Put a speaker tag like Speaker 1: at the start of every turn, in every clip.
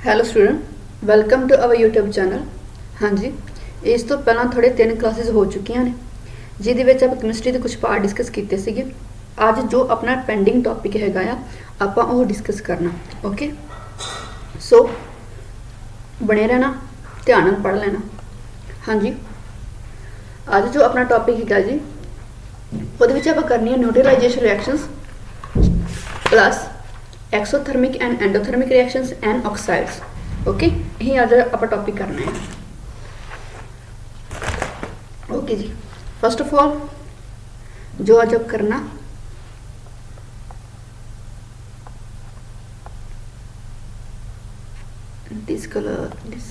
Speaker 1: Hello student, welcome to our YouTube channel. ਹਾਂਜੀ, ਇਸ ਤੋਂ ਪਹਿਲਾਂ ਥੋੜੇ 3 ਕਲਾਸਿਸ ਹੋ ਚੁੱਕੀਆਂ ਨੇ ਜਿਹਦੇ ਵਿੱਚ ਆਪਾਂ ਕੈਮਿਸਟਰੀ ਦੇ ਕੁਝ ਪਾਰਟ ਡਿਸਕਸ ਕੀਤੇ ਸੀਗੇ। ਅੱਜ ਜੋ ਆਪਣਾ ਪੈਂਡਿੰਗ ਟੌਪਿਕ ਹੈਗਾ ਆ ਆਪਾਂ ਉਹ ਡਿਸਕਸ ਕਰਨਾ। ਓਕੇ, ਸੋ ਬਣੇ ਰਹਿਣਾ, ਧਿਆਨ ਨਾਲ ਪੜ੍ਹ ਲੈਣਾ। ਹਾਂਜੀ, ਅੱਜ ਜੋ ਆਪਣਾ ਟੌਪਿਕ ਹੈਗਾ ਜੀ ਉਹਦੇ ਵਿੱਚ ਆਪਾਂ ਕਰਨੀ ਹੈ neutralisation reactions plus exothermic and endothermic reactions and oxides. Okay, यही आज आप टॉपिक करना है। ओके जी, फर्स्ट ऑफ ऑल जो आज आप करना दिस कलर दिस,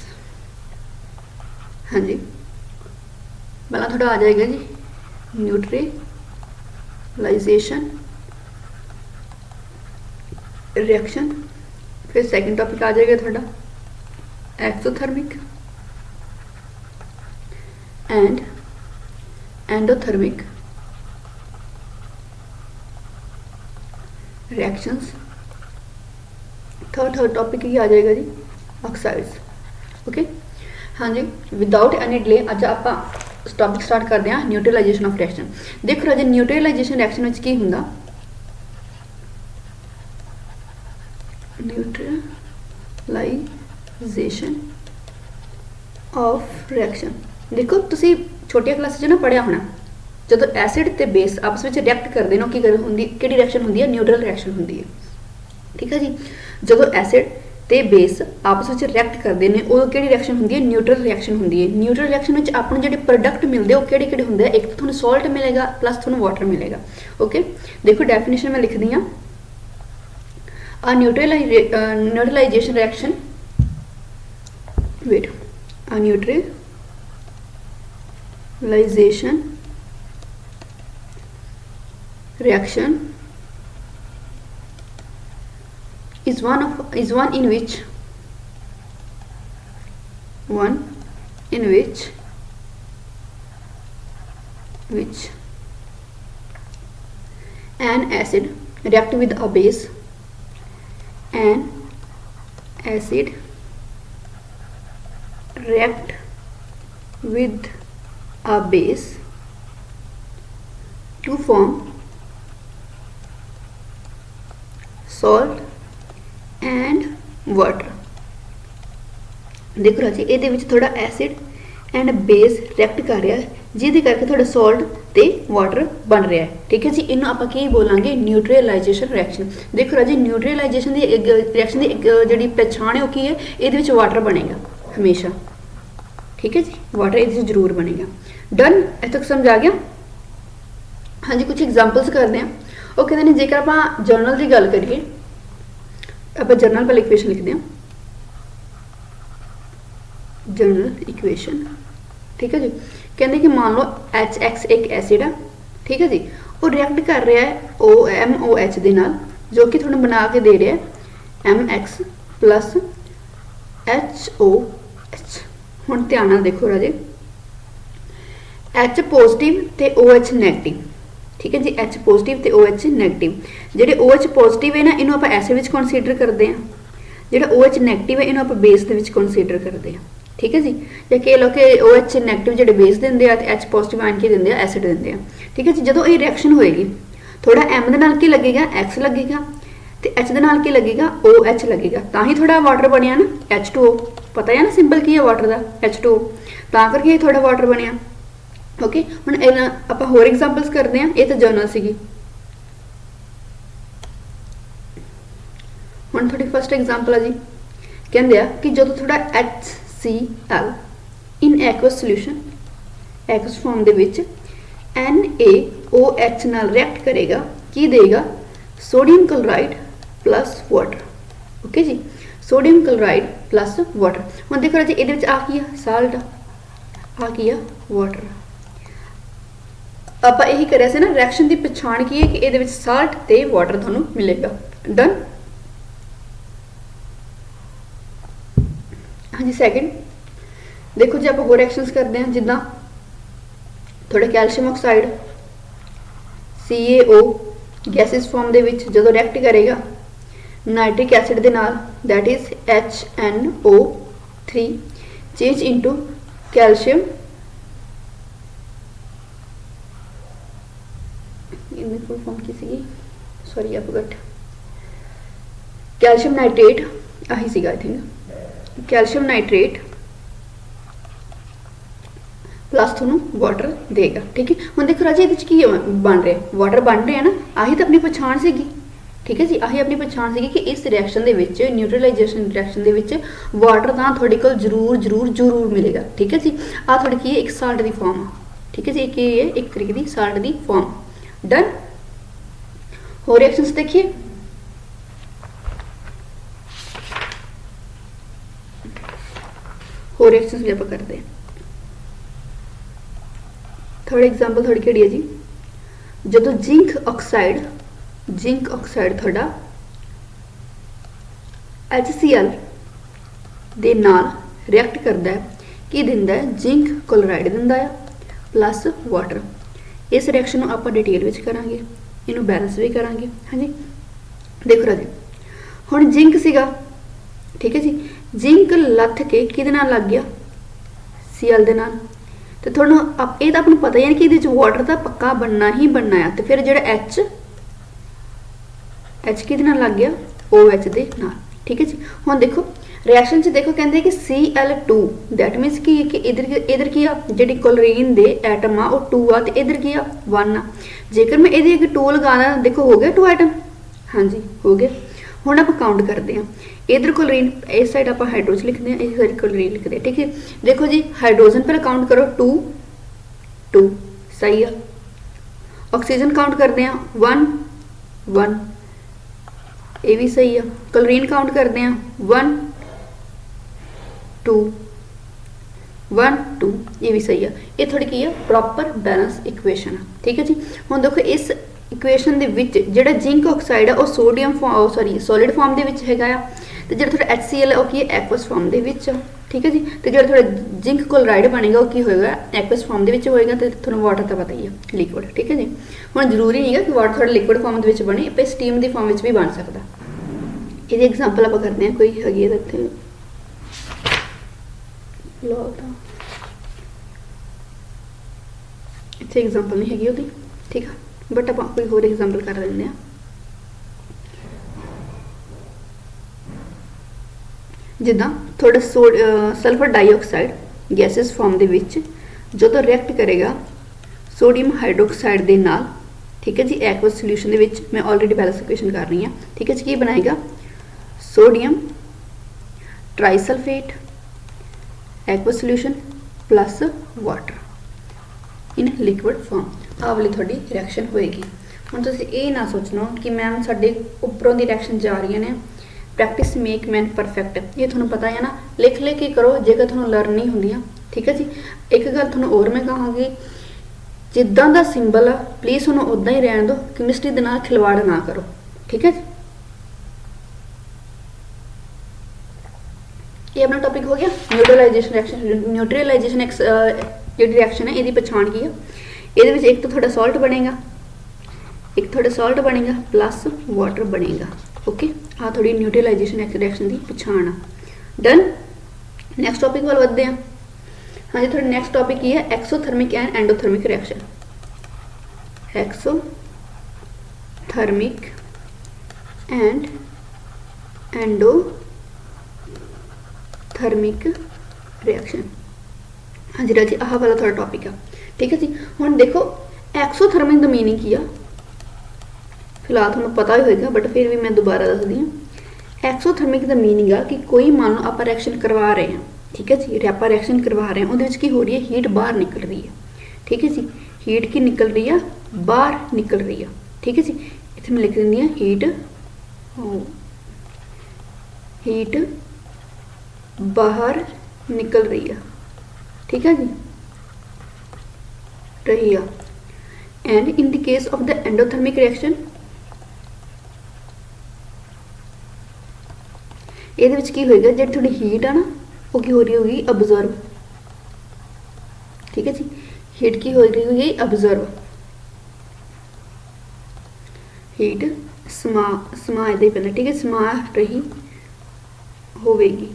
Speaker 1: हाँ जी, पहला थोड़ा आ जाएगा जी न्यूट्रलाइजेशन रिएक्शन। फिर सेकंड टॉपिक आ जाएगा थोड़ा exothermic and endothermic reactions. Third topic ही आ जाएगा जी ऑक्साइड्स। ओके, हाँ जी, विदाउट एनी डिले अज आप टॉपिक स्टार्ट करते हैं न्यूट्रलाइजेशन ऑफ रिएक्शन। देखो राजे न्यूट्रलाइजेशन रिएक्शन में की होंगे न्यूट्रलाइजेशन ऑफ रिएक्शन। देखो तुसी छोटिया क्लास ना पढ़िया होना जो एसिड ते बेस आपस में रिएक्ट करते हैं की रिएक्शन होंगी है, न्यूट्रल रिएक्शन होंगी है। ठीक है जी, जो एसिड ते बेस आपस में रिएक्ट करते हैं उदों कि रिएक्शन होंगी है, न्यूट्रल रिएक्शन होंगी है। न्यूट्रल रिएक्शन में अपने जो प्रोडक्ट मिलते हैं वो कि होंगे, एक तो थोड़ा सॉल्ट मिलेगा प्लस थोड़ा वाटर मिलेगा। ओके, देखो डेफिनेशन में लिख दी हाँ, a neutralization reaction, wait, a neutralization reaction is one in which an acid react with a base, an acid react with a base to form salt and water। देखो राजी ये थोड़ा acid and base react कर रहा है जिहदे करके थोड़ा सॉल्ट ते वाटर बन रहा है। ठीक है जी, इन्हों आप बोलांगे न्यूट्रलाइजेशन रिएक्शन। देखो राजी न्यूट्रलाइजेशन की रिएक्शन की जी पहचान है वो की है, ये वाटर बनेगा हमेशा। ठीक है जी, वाटर ये जरूर बनेगा। डन, इतने तक समझ आ गया। हाँ जी, कुछ एग्जाम्पल्स करते हैं। वो कहते हैं जेकर आप जर्नल की गल करिए, आप जर्नल पहले इक्वेशन लिखते हैं, जर्नल इक्वेशन। ठीक है जी, कहते कि मान लो HX एक एसिड है। ठीक है जी, वो रिएक्ट कर रहा है MOH के नाल, जो कि थोड़ा बना के दे रहा है MX प्लस HOH। हुण ध्यान नाल देखो राजे, H पॉजिटिव ते OH नेगेटिव। ठीक है जी, H पॉजिटिव ते OH नेगेटिव। जेडे OH पॉजिटिव है ना इन्हों आप एसिड विच कंसीडर करते हैं, जेड़ा OH नेगेटिव है इन्हों आप बेस दे विच कंसीडर करते हैं। ठीक है जी, या कह लो कि OH नेगेटिव जो बेस देंगे H पॉजिटिव आन के देंगे एसिड देंगे। ठीक है जी, जो ये रिएक्शन होएगी थोड़ा M दे नाल की लगेगा X लगेगा, तो H दे नाल की लगेगा OH लगेगा, ता ही थोड़ा वाटर बनया ना H2O। पता है ना सिंपल की है वाटर का H2O, ता करके थोड़ा वाटर बनया। ओके, हुण आप होर एग्जाम्पल्स करते हैं। ये तो जर्नल सीगी। हुण थोड़ी फर्स्ट एग्जाम्पल है जी, कहते हैं कि जो थोड़ा HCl in aqueous solution aqueous form दे विच NaOH नाल रिएक्ट करेगा, की देगा sodium chloride plus water. Okay जी, सोडियम क्लोराइड प्लस वाटर। हुण देखो जी ये आ किया साल्ट, आ किया वाटर। आप यही करिया से ना रिएक्शन की पछाण की है कि ये साल्ट ते वाटर तुहानूं मिलेगा। डन। हाँ जी, सैकेंड देखो जी आप होर रिएक्शनस करते हैं, जिदा थोड़ा calcium oxide CaO gases form दे विच जदों रिएक्ट करेगा नाइट्रिक एसिड दे नाल that is HNO3 change into calcium इनमें फुल फॉर्म की सी sorry I forgot calcium nitrate आही सीगा I think calcium nitrate plus थोनू वाटर देगा ठीक है। हुण देखो राजे ये की बन रहा वाटर बन रहे हैं ना आही तो अपनी पछाण सीगी ठीक है जी आही अपनी पछाण सीगी कि इस रिएक्शन दे विच न्यूट्रलाइजेशन रिएक्शन दे विच वाटर तां थोड़े कोल जरूर जरूर जरूर मिलेगा ठीक है जी। आ थोड़ी की एक साल्ट दी फॉर्म ठीक है जी एक ये एक तरीके दी साल्ट दी फॉर्म डन। होर रिएक्शंस देखिए होर रिएक्शंस भी आप करते हैं। थर्ड एग्जाम्पल थोड़ी केड़ी है जी जो जिंक ऑक्साइड थोड़ा HCl दे नाल रिएक्ट करता है कि दिंदा है जिंक क्लोराइड दिंदा है प्लस वाटर। इस रिएक्शन को आप डिटेल में करांगे इनू बैलेंस भी करांगे हाँ जी। देखो राजे हुण जिंक सीगा ठीक है जी जिंक लथ के किहदे नाल लग गया Cl दे नाल तो थोड़ा आप ये तो आपको पता ही है कि ये वाटर का पक्का बनना ही बनना है तो फिर जो H कि लग गया OH दे नाल ठीक है जी। हुण देखो रिएक्शन देखो कहते कि Cl2 दैट मीनस कि इधर की आ जी क्लोरीन दे एटम आ 2 आ तो इधर की आ 1 आ जेकर मैं ये 2 लगाना देखो हो गया 2 एटम हाँ जी हो गया। हुण आप काउंट करते हैं इधर क्लोरीन इस साइड आप हाइड्रोजन लिखते हैं इस साइड क्लोरीन लिखते हैं ठीक है। देखो जी हाइड्रोजन पर काउंट करो 2 सही है। ऑक्सीजन काउंट करते हैं 1 ये भी सही है। क्लोरीन काउंट करते हैं 1 2 ये भी सही है। ये थोड़ी की है प्रॉपर बैलेंस इक्वेशन है ठीक है जी। हुण देखो इस इक्वेशन दे विच जिहड़ा जिंक ऑक्साइड है वो सोडियम सॉरी सॉलिड फॉर्म दे विच हैगा तो जो थोड़ा HCl है वो की एक्वस फॉर्म दे विच ठीक है जी। तो जो थोड़ा जिंक क्लोराइड बनेगा वो की होएगा एक्वस फॉर्म दे विच होएगा तो थोड़ा वाटर तो पता ही है लिक्विड ठीक है जी। हुण जरूरी नहीं है कि वाटर थोड़ा लिक्विड फॉर्म दे विच बने पे स्टीम दी फॉर्म विच भी बन सकता। ये एग्जांपल आप करते हैं कोई हैगी है इत्थे इत्थे एग्जांपल नहीं हैगी ओदी ठीक है बट आप कोई होर एग्जांपल कर लेंगे हैं। जिदा थोड़ा सल्फर डाइऑक्साइड गैसेस फॉर्म दे विच जो तो रिएक्ट करेगा सोडियम हाइड्रोक्साइड दे नाल ठीक है जी एक्वस सोल्यूशन दे विच मैं ऑलरेडी बैलेंस इक्वेशन कर रही हूँ ठीक है जी। की बनाएगा sodium trisulphate aqueous solution plus water in liquid form आ वाली थोड़ी रिएक्शन होएगी। हुण तुसीं ये ना सोचना कि मैम साडे उपरों दी रिएक्शन जा रही ने प्रैक्टिस मेक मैन परफेक्ट ये तुहानूं पता है ना लिख ले के करो जेकर तुहानूं लर्न नहीं हुंदियां ठीक है जी। एक गल तुहानूं और मैं कहांगी जिद्दां दा सिंबल आ प्लीज़ उन्होंने उदा ही रहने दो केमिस्ट्री दे नाल खिलवाड़ ना करो ठीक है जी। ये अपना टॉपिक हो गया न्यूट्रलाइजेशन रिएक्शन है ये पछाण की है ये एक तो थोड़ा सॉल्ट बनेगा एक थोड़ा सॉल्ट बनेगा प्लस वाटर बनेगा ओके। हाँ थोड़ी न्यूट्रलाइजेशन रिएक्शन की पछाण आ डन। नैक्सट टॉपिक वाल बढ़ते हैं हाँ जी। थोड़ा नैक्सट टॉपिक ये है exothermic and endothermic reaction exothermic and endothermic reaction हाँ जी राजी आह वाला थोड़ा टॉपिक है ठीक है जी। हुण देखो एक्सोथर्मिक द मीनिंग की आ फिलहाल तुहानूं पता ही होएगा बट फिर भी मैं दोबारा दस दी हूँ। एक्सोथर्मिक द मीनिंग आ कि कोई मान लो आप रिएक्शन करवा रहे हैं ठीक है जी आप रिएक्शन करवा रहे हैं उहदे विच की हो रही है हीट बाहर निकल रही है ठीक है जी। हीट की निकल रही है बाहर निकल रही है ठीक है जी। इत्थे मैं लिख दिंदी हां हीट बाहर निकल रही है ठीक है जी रही है। And in the case of the endothermic reaction ਇਹਦੇ ਵਿੱਚ ਕੀ ਹੋਏਗਾ ਜਿਹੜੀ थोड़ी हीट है ना वो की हो रही होगी ऑब्जर्व ठीक है जी। हीट की हो रही होगी ऑब्जर्व हीट ਸਮਾ ਸਮਾ ਇਹਦੇ ਹੀ ਪੈਂਦਾ, ਠੀਕ ਹੈ, ਸਮਾ ਰਹੀ ਹੋਵੇਗੀ,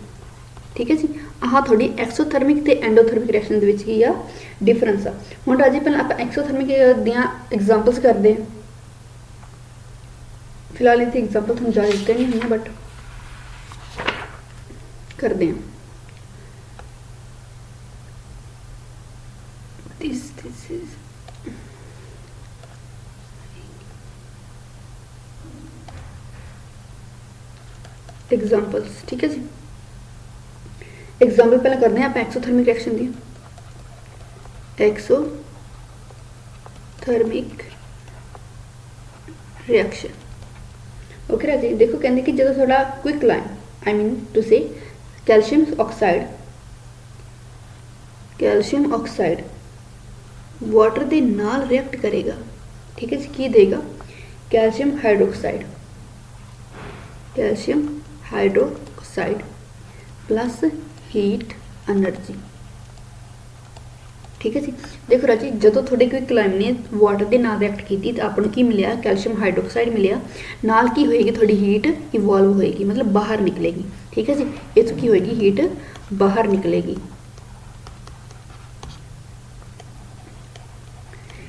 Speaker 1: ठीक है जी। आह थोड़ी एक्सोथर्मिक ते एंडोथर्मिक रिएक्शन दे विच की आ डिफरेंस आ। हुण राजी पहले आप एक्सोथर्मिक दियां एग्जांपल्स करदे हैं। फिलहाल इत्थे एग्जांपल तुहानूं ज़्यादा दित्ते नहीं हुई बट करदे हैं। दिस इज एग्जांपल्स, ठीक है जी। एग्जाम्पल पहले करते हैं आप एक्सोथर्मिक रिएक्शन दी। एक्सोथर्मिक रिएक्शन ओके राजी, देखो कहते कि जो थोड़ा quick lime I mean to say calcium oxide water के नाल रिएक्ट करेगा, ठीक है जी। की देगा calcium hydroxide plus heat energy, ठीक है जी। देखो राजी जो थोड़े क्विक लाइम ने वाटर के नाल रिएक्ट की तो आपको की मिले कैल्शियम हाइड्रोक्साइड मिले, नाल की होएगी थोड़ी हीट इवॉल्व होएगी, मतलब बाहर निकलेगी, ठीक है जी। इस की होएगी हीट बाहर निकलेगी,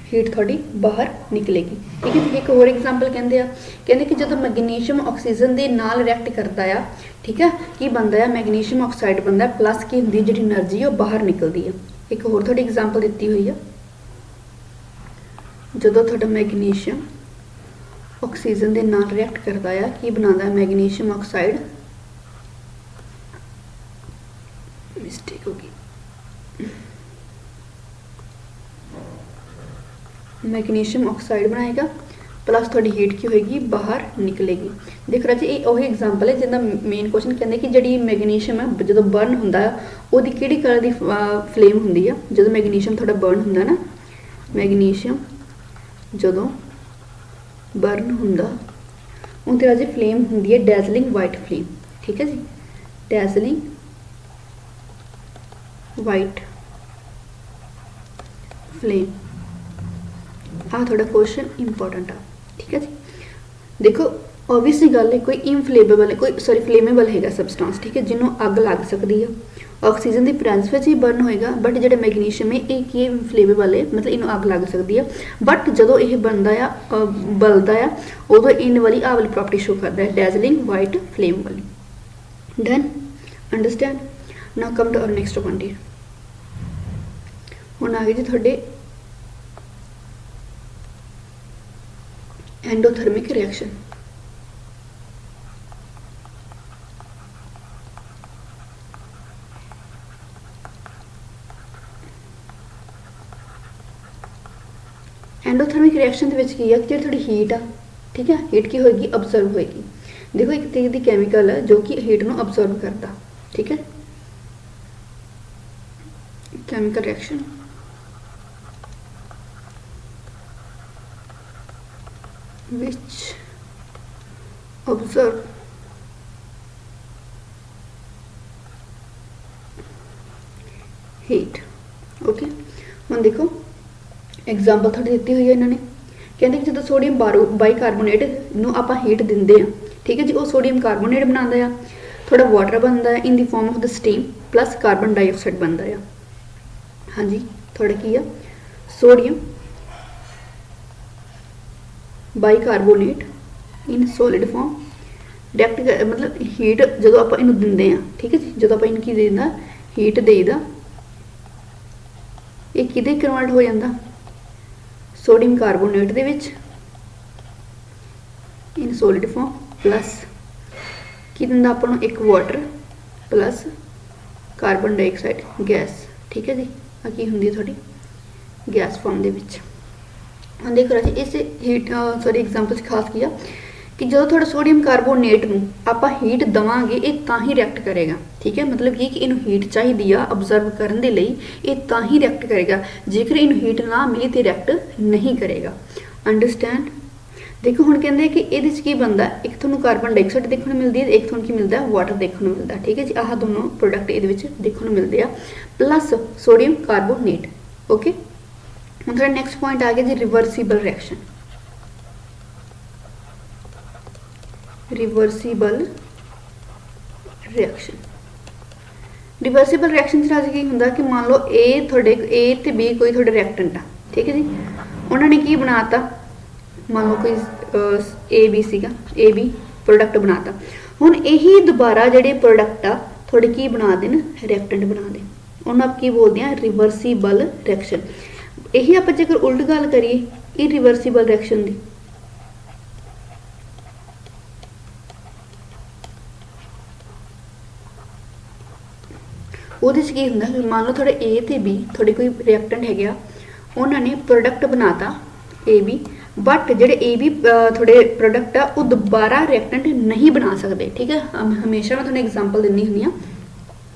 Speaker 1: हीट थोड़ी बाहर निकलेगी, ठीक है। एक और एग्जाम्पल कहते कि जो मैग्नीशियम ऑक्सीजन के नाल रिएक्ट करता है, ठीक है, की बनता है मैग्नीशियम ऑक्साइड बनता है प्लस की होंगी जी एनर्जी वो बाहर निकलती है। एक होर थोड़ी एग्जाम्पल दी हुई है, जो थोड़ा मैग्नीशियम ऑक्सीजन के नाल रिएक्ट करता है की बनाता है मैग्नीशियम ऑक्साइड, मिस्टेक होगी, मैग्नीशियम ऑक्साइड बनाएगा प्लस थोड़ी हीट की होएगी बाहर निकलेगी। देखो राजी ये वही एग्जाम्पल है जिसका मेन क्वेश्चन कहते कि जी मैग्नीशियम है जो बर्न होंदा है उसकी किहड़ी कलर की फ्लेम होंदी है, जो मैग्नीशियम थोड़ा बर्न होंदा ना, मैग्नीशियम जो बर्न होंदा उनकी राजी फ्लेम होंदी है डैजलिंग वाइट फ्लेम, ठीक है जी, डैजलिंग वाइट फ्लेम। हाँ थोड़ा क्वेश्चन इंपॉर्टेंट आ, ठीक है जी। देखो ओबवियसली गल है कोई इनफ्लेमेबल कोई सॉरी फ्लेमेबल है सबसटेंस, ठीक है, जिन्होंने अग लग सकती है, ऑक्सीजन की प्रेजेंस में ही बर्न होएगा, बट जो मैग्नीशियम है ये की फ्लेमेबल है, मतलब इन्हों अग लग सकती है, बट जो ये बनता है बलता है उदों इन वाली आ वाली प्रॉपर्टी शो करता है डैजलिंग वाइट फ्लेम वाली। Done understand. Now come to our next point here. हुण आ गए जी थोड़े एंडोथर्मिक रिएक्शन। एंडोथर्मिक रिएक्शन की है कि थोड़ी हीट आ, ठीक है, हीट की होगी ऑब्जर्व होगी। देखो एक तरीके की कैमिकल है जो कि हीट को ऑब्जर्व करता, ठीक है, chemical reaction which observe heat। Okay हम देखो एग्जाम्पल थोड़ी दी हुई है इन्होंने, कहते कि जो सोडियम बाइकार्बोनेट नूं आपां हीट दिंदे हैं, ठीक है जी, वो सोडियम कार्बोनेट बनाता है, थोड़ा वाटर बनता है in the form of the steam plus carbon dioxide बनता है। हाँ जी थोड़ा की है sodium bicarbonate in solid form direct मतलब हीट जो आप इनू दिंदे हैं, ठीक है जी, जो आप इनकी देना हीट देईदा ये किदे कन्वर्ट हो जाता sodium carbonate they which in solid form plus की दिंदा आपां एक water plus carbon dioxide gas, ठीक है जी, आ की हुंदी थोड़ी गैस फॉर्म दे विच। हम देख रहे इस हीट सॉरी एग्जाम्पल खास किया कि जो थोड़ा सोडियम कार्बोनेट नूं आपां हीट देवांगे ये तां ही रिएक्ट करेगा, ठीक है, मतलब ये कि इनू हीट चाहिए ऑब्जर्व करने के लिए ये तां ही रिएक्ट करेगा, जेकर इनू हीट ना मिली तो रिएक्ट नहीं करेगा। अंडरस्टैंड। देखो हुण कहंदे कि इहदे च की बनदा, एक तुहानूं कार्बन डाइऑक्साइड देखने को मिलती है, एक तुहानूं की मिलता है वाटर देखने को मिलता है, ठीक है जी, आह दोनों प्रोडक्ट इहदे विच देखने को मिलते हैं प्लस सोडियम कार्बोनेट। ओके हम थोड़ा नेक्स्ट पॉइंट आ गया जी रिवर्सिबल रिएक्शन। रिवर्सीबल रिएक्शन। रिवर्सीबल रिएक्शन च राजी की हुंदा कि मान लो ए थोड़े ए ते बी कोई थोड़े रिएक्टेंट आ, ठीक है जी। उन्होंने की बनाता, मान लो कोई ए बी सीगा, ए बी प्रोडक्ट बनाता। हुण यही दोबारा जिहड़े प्रोडक्ट आ थोड़े की बना देन, रिएक्टेंट बना देन, उन्होंने आप की बोलते हैं रिवर्सीबल रिएक्शन। यही आप जेकर उल्ट गल करिए इरिवर्सीबल रिएक्शन दी, ਉਹਦੇ 'ਚ ਕੀ ਹੁੰਦਾ ਕਿ ਮੰਨ ਲਓ ਥੋੜੇ A ਤੇ B ਥੋੜੇ ਕੋਈ ਰਿਐਕਟੈਂਟ ਹੈਗੇ ਆ, ਉਹਨਾਂ ਨੇ ਪ੍ਰੋਡਕਟ ਬਣਾਤਾ AB, बट ਜਿਹੜੇ AB ਥੋੜੇ ਪ੍ਰੋਡਕਟ ਆ ਉਹ ਦੁਬਾਰਾ ਰਿਐਕਟੈਂਟ ਨਹੀਂ ਬਣਾ ਸਕਦੇ, ਠੀਕ ਹੈ। ਹਮੇਸ਼ਾ ਮੈਂ ਤੁਹਾਨੂੰ ਐਗਜ਼ਾਮਪਲ ਦਿੰਦੀ ਹੁੰਦੀ ਆ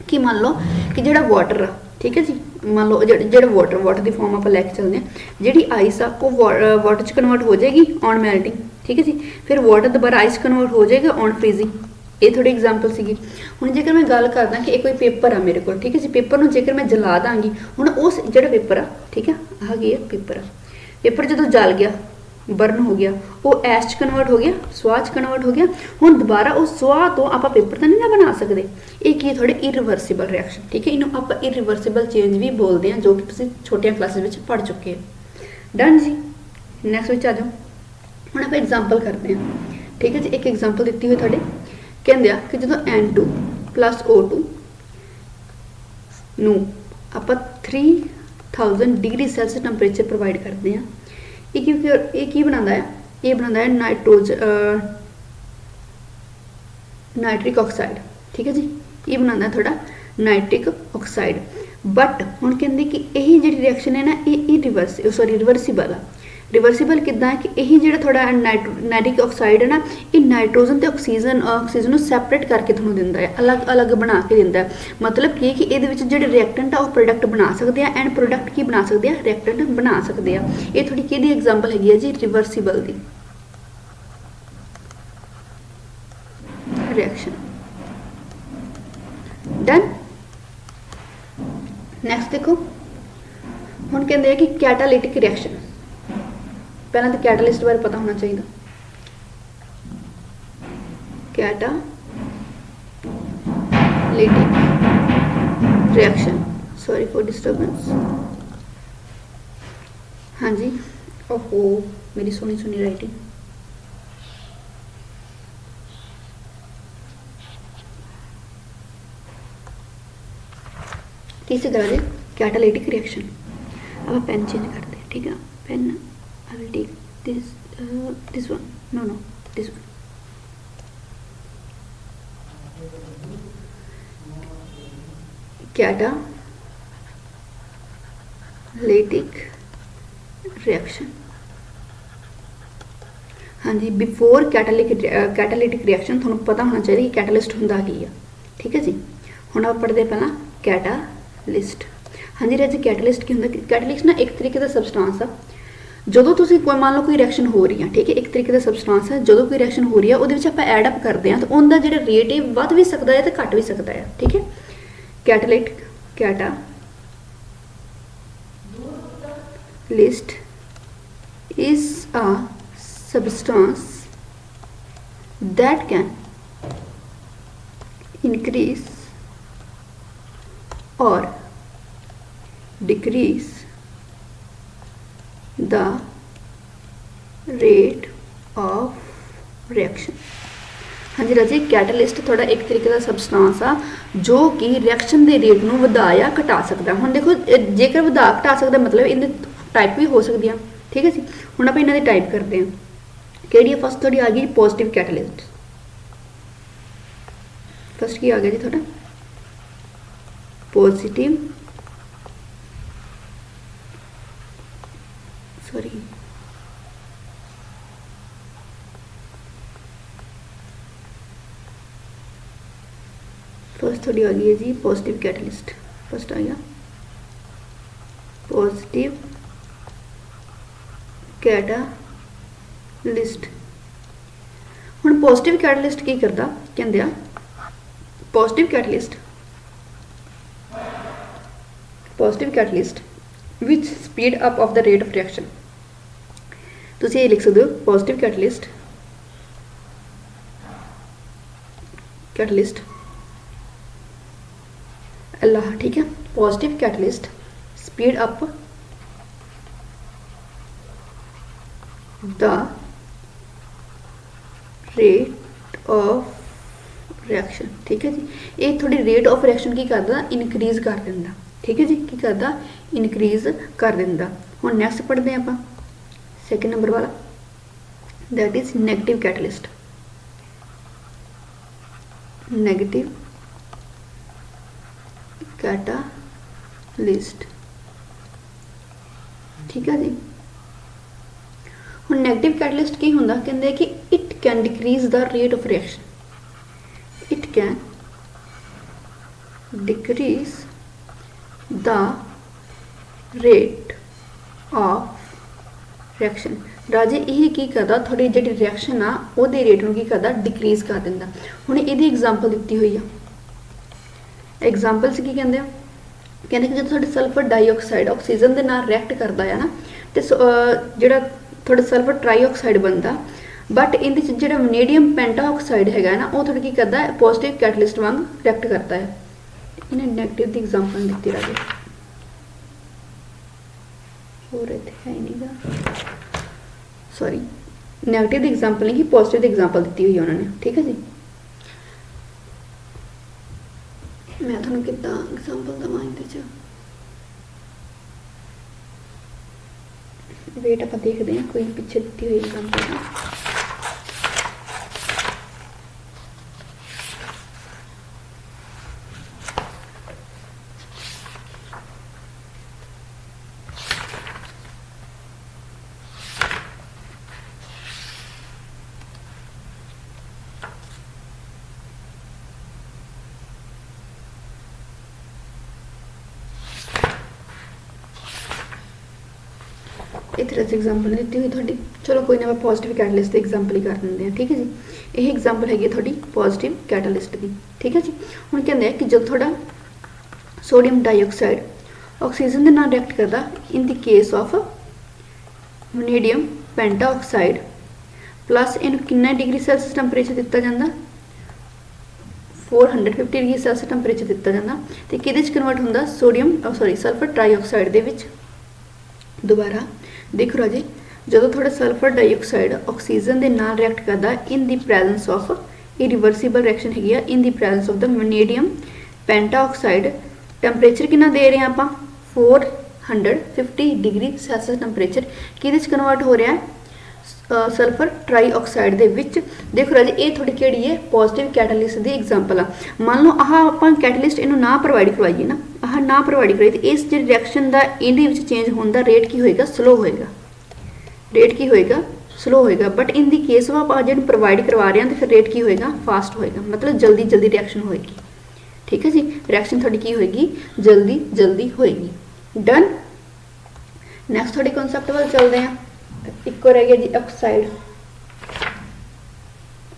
Speaker 1: ਕਿ ਮੰਨ ਲਓ ਕਿ ਜਿਹੜਾ ਵਾਟਰ ਆ, ਠੀਕ ਹੈ ਜੀ, ਮੰਨ ਲਓ ਜਿਹੜਾ ਵਾਟਰ ਦੀ ਫਾਰਮ ਆਪਾਂ ਲੈ ਕੇ ਚੱਲਦੇ ਹਾਂ, ਜਿਹੜੀ ਆਈਸ ਆ ਉਹ ਵਾਟਰ 'ਚ ਕਨਵਰਟ ਹੋ ਜਾਏਗੀ ਔਨ ਮੈਲਟਿੰਗ, ਠੀਕ ਹੈ ਜੀ। ਫਿਰ ਵਾਟਰ ਦੁਬਾਰਾ ਆਈਸ ਕਨਵਰਟ ਹੋ ਜਾਏਗਾ ਔਨ ਫਰੀਜ਼ਿੰਗ। ਇਹ ਥੋੜੀ ਐਗਜ਼ਾਮਪਲ ਸੀਗੀ। ਹੁਣ ਜੇਕਰ ਮੈਂ ਗੱਲ ਕਰਦਾ ਕਿ ਇਹ ਕੋਈ ਪੇਪਰ ਆ ਮੇਰੇ ਕੋਲ, ਠੀਕ ਹੈ ਜੀ, ਪੇਪਰ ਨੂੰ ਜੇਕਰ ਮੈਂ ਜਲਾ ਦਾਂਗੀ, ਹੁਣ ਉਸ ਜਿਹੜਾ ਪੇਪਰ ਆ, ਠੀਕ ਹੈ, ਆਹ ਕੀ ਹੈ ਪੇਪਰ ਆ, ਪੇਪਰ ਜਦੋਂ ਜਲ ਗਿਆ, ਬਰਨ ਹੋ ਗਿਆ, ਉਹ ਐਸ਼ 'ਚ ਕਨਵਰਟ ਹੋ ਗਿਆ, ਸੁਆਹ 'ਚ ਕਨਵਰਟ ਹੋ ਗਿਆ। ਹੁਣ ਦੁਬਾਰਾ ਉਹ ਸੁਆਹ ਤੋਂ ਆਪਾਂ ਪੇਪਰ ਤਾਂ ਨਹੀਂ ਨਾ ਬਣਾ ਸਕਦੇ। ਇਹ ਕੀ ਥੋੜੇ ਇਰੀਵਰਸੀਬਲ ਰਿਐਕਸ਼ਨ, ਠੀਕ ਹੈ। ਇਹਨੂੰ ਆਪਾਂ ਇਰੀਵਰਸੀਬਲ ਚੇਂਜ ਵੀ ਬੋਲਦੇ ਹਾਂ, ਜੋ ਕਿ ਤੁਸੀਂ ਛੋਟੀਆਂ ਕਲਾਸਿਸ ਵਿੱਚ ਪੜ੍ਹ ਚੁੱਕੇ ਹੋ। ਡਨ ਜੀ। ਨੈਕਸਟ ਵਿੱਚ ਆ ਜਾਓ। ਹੁਣ ਆਪਾਂ ਐਗਜ਼ਾਮਪਲ ਕਰਦੇ ਹਾਂ, ਠੀਕ ਹੈ ਜੀ। ਇੱਕ ਐਗਜ਼ਾਮਪਲ ਦਿੱਤੀ ਹੋਈ ਤੁਹਾਡੇ, ਕਹਿੰਦੇ ਆ ਕਿ ਜਦੋਂ N2 + O2 ਨੂੰ ਆਪਾਂ 3000 ਡਿਗਰੀ ਸੈਲਸੀਅਸ ਟੈਂਪਰੇਚਰ ਪ੍ਰੋਵਾਈਡ ਕਰਦੇ ਹਾਂ, ਇਹ ਕੀ ਬਣਾਉਂਦਾ ਹੈ? ਇਹ ਬਣਾਉਂਦਾ ਹੈ ਨਾਈਟ੍ਰਿਕ ਆਕਸਾਈਡ, ਠੀਕ ਹੈ ਜੀ। ਇਹ ਬਣਾਉਂਦਾ ਤੁਹਾਡਾ ਨਾਈਟ੍ਰਿਕ ਆਕਸਾਈਡ। ਬਟ ਹੁਣ ਕਹਿੰਦੇ ਕਿ ਇਹ ਜਿਹੜੀ ਰਿਐਕਸ਼ਨ ਹੈ ਨਾ, ਇਹ ਰਿਵਰਸੀਬਲ ਆ। ਰਿਵਰਸੀਬਲ ਕਿੱਦਾਂ ਹੈ ਕਿ ਇਹੀ ਜਿਹੜਾ ਥੋੜਾ ਨਾਈਟ੍ਰਿਕ ਆਕਸਾਈਡ ਹੈ ਨਾ, ਇਹ ਨਾਈਟ੍ਰੋਜਨ ਤੇ ਆਕਸੀਜਨ ਨੂੰ ਸੈਪਰੇਟ ਕਰਕੇ ਤੁਹਾਨੂੰ ਦਿੰਦਾ ਹੈ, ਅਲੱਗ ਬਣਾ ਕੇ ਦਿੰਦਾ ਹੈ। ਮਤਲਬ ਕੀ ਕਿ ਇਹਦੇ ਵਿੱਚ ਜਿਹੜੇ ਰਿਐਕਟੈਂਟ ਆ ਉਹ ਪ੍ਰੋਡਕਟ ਬਣਾ ਸਕਦੇ ਆ, ਐਂਡ ਪ੍ਰੋਡਕਟ ਕੀ ਬਣਾ ਸਕਦੇ ਆ? ਰਿਐਕਟੈਂਟ ਬਣਾ ਸਕਦੇ ਆ। ਇਹ ਥੋੜੀ ਕਿਹਦੀ ਐਗਜ਼ਾਮਪਲ ਹੈਗੀ ਹੈ ਜੀ? ਰਿਵਰਸੀਬਲ ਦੀ ਰਿਐਕਸ਼ਨ। ਡਨ। ਨੈਕਸਟ ਦੇਖੋ, ਹੁਣ ਕਹਿੰਦੇ ਆ ਕਿ ਕੈਟਾਲਿਟਿਕ ਰਿਐਕਸ਼ਨ। पहला तो कैटालिस्ट बारे पता होना चाहिए। Catalytic reaction, sorry for disturbance. हाँ जी, ओहो मेरी सोनी राइटिंग। किसी तरह से कैटालिटिक रिएक्शन। अब पेन चेंज करते हैं, ठीक है। Pen I will take this one. No, this one. Catalytic reaction. हाँ जी, बिफोर कैटालिटिक रिएक्शन थोड़ा पता होना चाहिए कि कैटालिस्ट होंदा की है, ठीक है जी। हुण आप पढ़ते पहला कैटालिस्ट। हाँ जी राजी, कैटालिस्ट की होंदा? कैटालिस्ट ना एक तरीके का सबसटेंस आ। ਜਦੋਂ ਤੁਸੀਂ ਕੋਈ ਮੰਨ ਲਓ ਕੋਈ ਰਿਐਕਸ਼ਨ ਹੋ ਰਹੀ ਹੈ, ਠੀਕ ਹੈ, ਇੱਕ ਤਰੀਕੇ ਦਾ ਸਬਸਟੈਂਸ ਹੈ, ਜਦੋਂ ਕੋਈ ਰਿਐਕਸ਼ਨ ਹੋ ਰਹੀ ਹੈ ਉਹਦੇ ਵਿੱਚ ਆਪਾਂ ਐਡ ਅਪ ਕਰਦੇ ਹਾਂ ਤਾਂ ਉਹਦਾ ਜਿਹੜਾ ਰੇਟ ਹੈ ਵੱਧ ਵੀ ਸਕਦਾ ਹੈ ਤੇ ਘਟ ਵੀ ਸਕਦਾ ਹੈ, ਠੀਕ ਹੈ। Catalyst is a substance that can increase or decrease the rate of reaction। हाँ जी राजी, कैटालिस्ट थोड़ा एक तरीके का सबसटेंस आ जो कि रिएक्शन के रेट में वधा या घटा सकता। हुण देखो, जेकर वधा घटा सकता मतलब इनके टाइप भी हो सकती है, ठीक है जी। हुण आपां इन्हां दी टाइप करते हैं। किहड़ी फस्ट थोड़ी आ गई पॉजिटिव कैटालिस्ट। फस्ट की आ गया जी थोड़ा पॉजिटिव, सॉरी फर्स्ट थोड़ी आ गई है जी पॉजिटिव कैटालिस्ट। फर्स्ट आ गया पॉजिटिव कैटालिस्ट। हुण पॉजिटिव कैटालिस्ट की करता? कहंदे आ positive catalyst which speed up of the rate of reaction. तुसीं ये लिख सकते हो पॉजिटिव कैटालिस्ट कैटलिस्ट LR, ठीक है। Positive catalyst speed up the rate of reaction, ठीक है जी। ये थोड़ी रेट ऑफ रिएक्शन की करता इनक्रीज कर दिंदा, ठीक है जी, की करता इनक्रीज कर दिंदा। हुण नैक्सट पढ़ते हैं आप सैकेंड नंबर वाला, that is negative catalyst. Negative catalyst, ठीक है जी। हुण नैगेटिव कैटलिस्ट की हुंदा, कहंदे कि it can decrease the rate of reaction, it can decrease the rate of reaction। राजे ये की करता थोड़ी जी रिएक्शन आ ਉਹਦੇ रेट ਨੂੰ की करता डिक्रीज कर दिंदा। ਹੁਣ ਇਹਦੀ एग्जांपल ਦਿੱਤੀ ਹੋਈ ਆ, एग्जांपल की ਕਹਿੰਦੇ ਆ, ਕਹਿੰਦੇ ਕਿ ਜਦੋਂ ਤੁਹਾਡੇ ਸਲਫਰ ਡਾਈਆਕਸਾਈਡ ਆਕਸੀਜਨ ਦੇ ਨਾਲ ਰਿਐਕਟ ਕਰਦਾ ਹੈ ਨਾ, ਤੇ ਜਿਹੜਾ ਤੁਹਾਡਾ ਸਲਫਰ ਟ੍ਰਾਈਆਕਸਾਈਡ ਬਣਦਾ, बट इहदे च जिहड़ा वनेडियम पेंटाऑक्साइड है ना, वो थोड़ी की करता है पॉजिटिव कैटलिस्ट वांग रिएक्ट करता है। इन्हें नैगेटिव की एग्जांपल दी राजे और इत्थे है नहीं गा, सॉरी नैगेटिव की एग्जांपल नहीं, पॉजिटिव की एग्जांपल दी हुई है उन्होंने, ठीक है जी। मैं तुहानूं किद्दां एग्जांपल दवां इहदे च, वेट आप देखते हैं कोई पिछे दी हुई एग्जांपल। इतने एग्जाम्पल दी हुई थोड़ी, चलो कोई ना पॉजिटिव कैटलिस्ट की एग्जाम्पल ही कर देंगे हैं, ठीक है जी। यही एग्जाम्पल हैगी थोड़ी पॉजिटिव कैटलिस्ट की, ठीक है जी। हुण कहते हैं कि जब थोड़ा सोडियम डाइऑक्साइड ऑक्सीजन के नाल रिएक्ट करता, इन the case of vanadium pentoxide plus इनू कितना डिग्री सैल्सियस टैंपरेचर दिता जाता, 450 डिग्री सैल्सियस टैंपरेचर दिता जाता, तो किहदे च कन्वर्ट हुंदा सोडियम सॉरी सल्फर ट्राईऑक्साइड दे विच। दोबारा देखो राजे, जो थोड़ा सल्फर डाइऑक्साइड ऑक्सीजन के नाल रिएक्ट करता in the presence of irreversible reaction हैगी आ, in the presence of the vanadium pentoxide, temperature कितना दे रहे हैं आप 450 डिग्री सैल्सियस टैंपरेचर, कि कन्वर्ट हो रहा है सल्फर ट्राईऑक्साइड दे विच। देखो राजे ये थोड़ी केड़ी है पॉजिटिव कैटलिस्ट की एग्जांपल आ। मान लो आह आप कैटलिस्ट इनू ना प्रोवाइड करवाइए ना, आह ना प्रोवाइड करवाइए, तो इस जो रिएक्शन का इहदे चेंज होने का रेट की होएगा, स्लो होएगा, रेट की होएगा स्लो होएगा। बट इन दी केस आप जो प्रोवाइड करवा रहे हैं तो फिर रेट की होएगा फास्ट होएगा, मतलब जल्दी जल्दी रिएक्शन होएगी, ठीक है जी। रिएक्शन थोड़ी की होएगी जल्दी जल्दी होएगी। डन। नैक्सट थोड़े कॉन्सैप्ट वाल चलते हैं, एक और रह गया जी ऑक्साइड,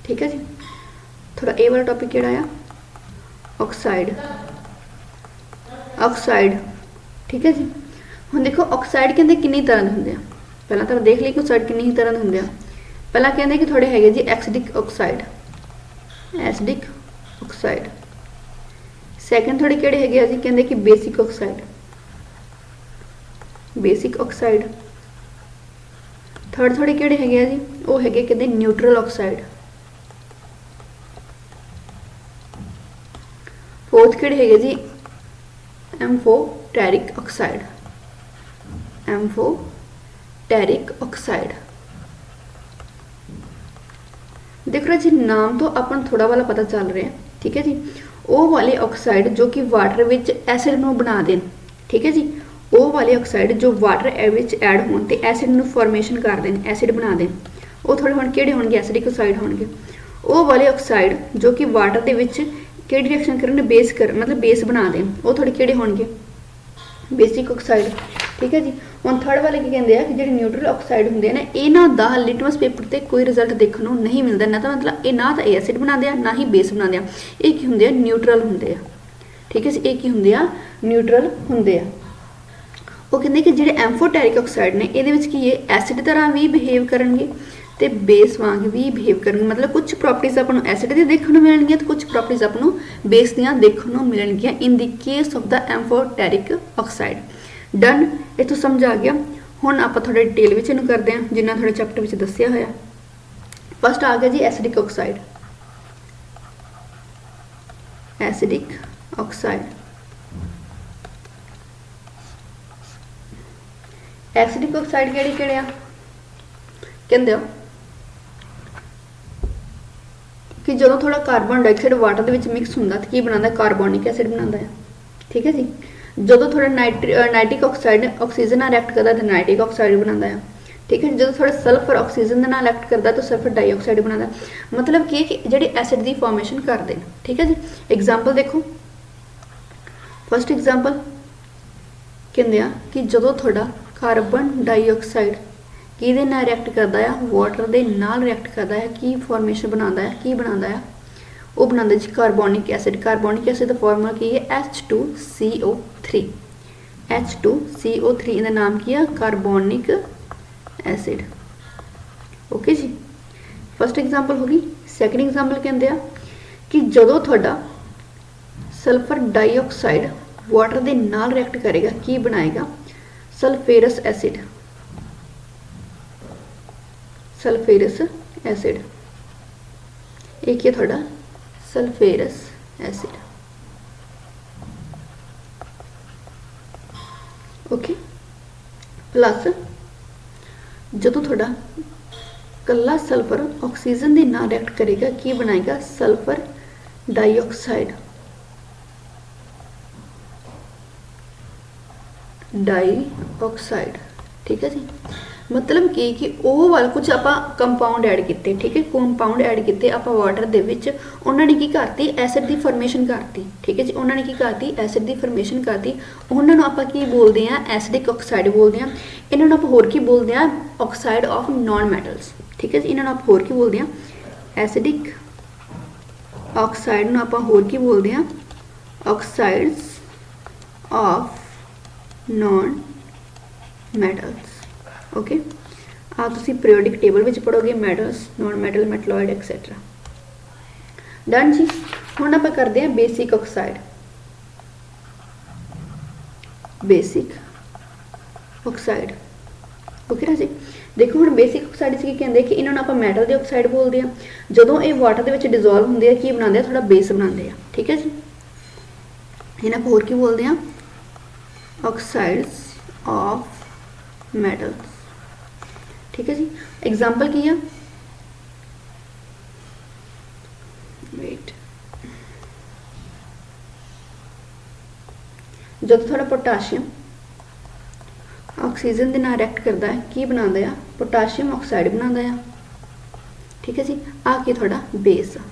Speaker 1: ठीक है जी। थोड़ा ए वाला टॉपिक केड़ा आ ऑक्साइड, ऑक्साइड, ठीक है जी। हुण देखो ऑक्साइड कहते किन्नी तरह के होंगे, पहला तो देख ली कि ऑक्साइड किन्नी ही तरह के होंगे। पहला कहते कि थोड़े है जी acidic oxide, acidic oxide. Second थोड़े केड़े है जी, कहते कि basic oxide, basic oxide. Third थोड़े केड़े है जी, वो है कहते न्यूट्रल ऑक्साइड। फोर्थ केड़े है जी एम्फोटेरिक ऑक्साइड, एम्फोटेरिक ऑक्साइड। देख रहे जी नाम तो अपन थोड़ा वाला पता चल रहा है, ठीक है जी। वो वाले ऑक्साइड जो कि वाटर विच एसिड नूं बना देन, ठीक है जी। वो वाले ऑक्साइड जो वाटर विच ऐड होण ते एसिड नूं फॉर्मेशन कर देन, एसिड बना देन, वो थोड़े हुण किहड़े होणगे एसिडिक ऑक्साइड होणगे। वो वाले ऑक्साइड जो कि वाटर दे विच किहड़ी रिएक्शन करन, बेस कर मतलब बेस बना देन, वो थोड़े किहड़े होणगे बेसिक ऑक्साइड, ठीक है जी। हुण थर्ड वाले की कहंदे आ कि जिहड़े न्यूट्रल ऑक्साइड हुंदे आ ना, इन्हां दा लिटमस पेपर ते कोई रिजल्ट देखण नूं नहीं मिलदा, ना तो मतलब ये ना तो एसिड बनाते हैं ना ही बेस बनाते हैं, ये की हुंदे आ न्यूट्रल हुंदे आ, ठीक है जी। ये की हुंदे आ न्यूट्रल हुंदे आ। वो कहते कि जो एम्फोटेरिक ऑक्साइड ने ये की एसिड तरह भी बिहेव करनगे ਤੇ ਬੇਸ ਵਾਂਗ ਵੀ ਬਿਹੇਵ ਕਰਨਗੇ। मतलब कुछ प्रॉपर्टीज अपन एसिड दी देखने को मिलणगियां तो कुछ प्रॉपर्टीज अपन बेस दियां देखने को मिलणगियां in the case of the amphoteric oxide. Done, इथों समझ आ गया। हुण आपां थोड़ा डिटेल विच इहनूं करदे हां जिन्ना थोड़े चैप्टर विच दस्सिया होया। फस्ट आ गया जी acidic oxide. Acidic oxide, acidic oxide किहड़े किहड़े आ कहंदे हो कि जो थोड़ा कार्बन डाइऑक्साइड वाटर के मिक्स होंगे तो की बनाता है, कार्बोनिक एसिड बनाता है। ठीक है जी। जो थोड़ा नाइट्रिक ऑक्साइड ऑक्सीजन रिएक्ट करता है तो नाइट्रिक ऑक्साइड बनाता है। ठीक है। जो थोड़ा सल्फर ऑक्सीजन के नाल रिएक्ट करता है तो सल्फर डाइऑक्साइड बनाता है। मतलब कि जेडे एसिड की फॉर्मेशन करते हैं। ठीक है जी। एग्जाम्पल देखो, फस्ट एग्जाम्पल कहते हैं कि जो थोड़ा कार्बन डाइऑक्साइड किहदे नाल रिएक्ट करता है, वाटर दे नाल रिएक्ट करता है, की फॉर्मेशन बनाता है, की बनाता है, वो बनाता जी कार्बोनिक एसिड। कार्बोनिक एसिड का फॉर्मूला की है H2CO3। H2CO3 इहदा नाम की है कार्बोनिक एसिड। ओके जी। फस्ट एग्जाम्पल होगी। सैकेंड एग्जाम्पल कहते हैं कि जो थोड़ा सल्फर डाइऑक्साइड वाटर दे नाल रिएक्ट करेगा की बनाएगा, सल्फेरस एसिड। सल्फेरस एसिड एक है थोड़ा सल्फेरस एसिड। ओके। प्लस जो थोड़ा कला सल्फर ऑक्सीजन के नाल रिएक्ट करेगा की बनाएगा, सल्फर डाइऑक्साइड। डाइऑक्साइड। ठीक है जी। मतलब कि वो वाल कुछ आप कंपाउंड ऐड किए। ठीक है। कंपाउंड ऐड किए आप वाटर दे विच, उन्होंने की करती एसिड की फॉर्मेशन करती। ठीक है जी। उन्होंने की करती एसिड की फॉर्मेशन करती। उन्होंने आप की बोलते हैं, एसिडिक ऑक्साइड बोलते हैं। इन्होंने आप होर की बोलते हैं, ऑक्साइड ऑफ नॉन मैटल्स। ठीक है जी। इन्होंने आप होर की बोलते हैं, एसिडिक ऑक्साइड आप होर की बोलते हैं, oxides of non metals. Okay. आ तुसी पीरियोडिक टेबल विच पढ़ोगे, metals, non metal, metalloid etcetera. Done जी। हुण आपां करदे हां basic oxide. Basic oxide. Okay ना जी। देखो हुण बेसिक ऑक्साइड की कहते कि इन्होंने आपां मैटल के ऑक्साइड बोलते हैं। जदों ये वाटर दे विच डिजोल्व होंदे आ की बनाते हैं, थोड़ा बेस बनाते हैं। ठीक है जी। इन्हां आपां होर की बोलते हैं, ऑक्साइड्स ऑफ मेटल्स। ठीक है जी। एग्जाम्पल की है, वेट, जब थोड़ा पोटाशियम ऑक्सीजन के नाल रिएक्ट करता है की बनाता है, पोटाशियम ऑक्साइड बनाता है। ठीक है जी। आ की थोड़ा बेस आ,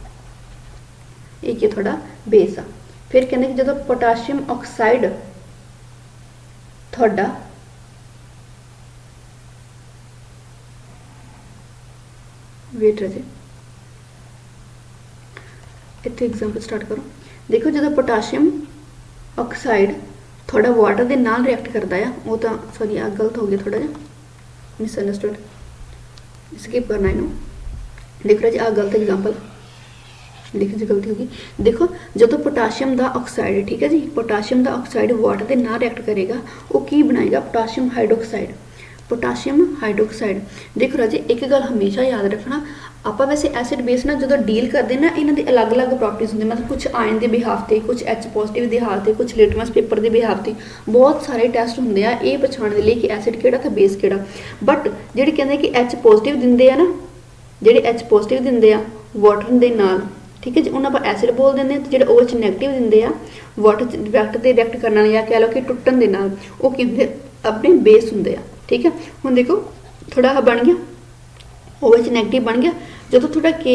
Speaker 1: एक ही थोड़ा बेस आ। फिर कहते कि जो पोटाशियम ऑक्साइड थोड़ा वेट रहे इतने एग्जाम्पल स्टार्ट करो। देखो जो पोटाशियम ऑक्साइड थोड़ा वाटर के नाल रिएक्ट करता है, वो तो सॉरी आ गलत हो गया, थोड़ा जहा मिसअंडरस्टूड, स्किप करना इनू। देखो जी आ गलत एग्जाम्पल, देखो जी गलती होगी। देखो जो पोटाशियम का ऑक्साइड, ठीक है जी, पोटाशियम का ऑक्साइड वाटर के नाल रिएक्ट करेगा, वो की बनाएगा, पोटाशियम हाइड्रोक्साइड। Potassium hydroxide. देखो राजे एक गल हमेशा याद रखना, आप वैसे एसिड बेस ना जो डील करते हैं ना, इन्हों की अलग अलग प्रॉपर्टीज होंगे। मतलब कुछ आयन के बिहाफ से, कुछ H पॉजिटिव के बिहाफ से, कुछ लिटमस पेपर के बिहाफ से, बहुत सारे टैसट होंगे ये पछाण के लिए कि एसिड किहड़ा तो बेस किहड़ा। बट जिहड़े कहते कि H पॉजिटिव दिंदे आ ना, जिहड़े H पॉजिटिव दिंदे आ वाटर के नाल, ठीक है जी, उन्होंने आप एसिड बोल देंगे। तो जो OH नैगेटिव दिंदे आ वाटर रिएक्ट से रिएक्ट करने या कह लो कि टुटन के नाल, वो कहते अपने बेस होंगे आ। ठीक है। हुण देखो थोड़ा बन गया OH नैगेटिव बन गया। जो थोड़ा K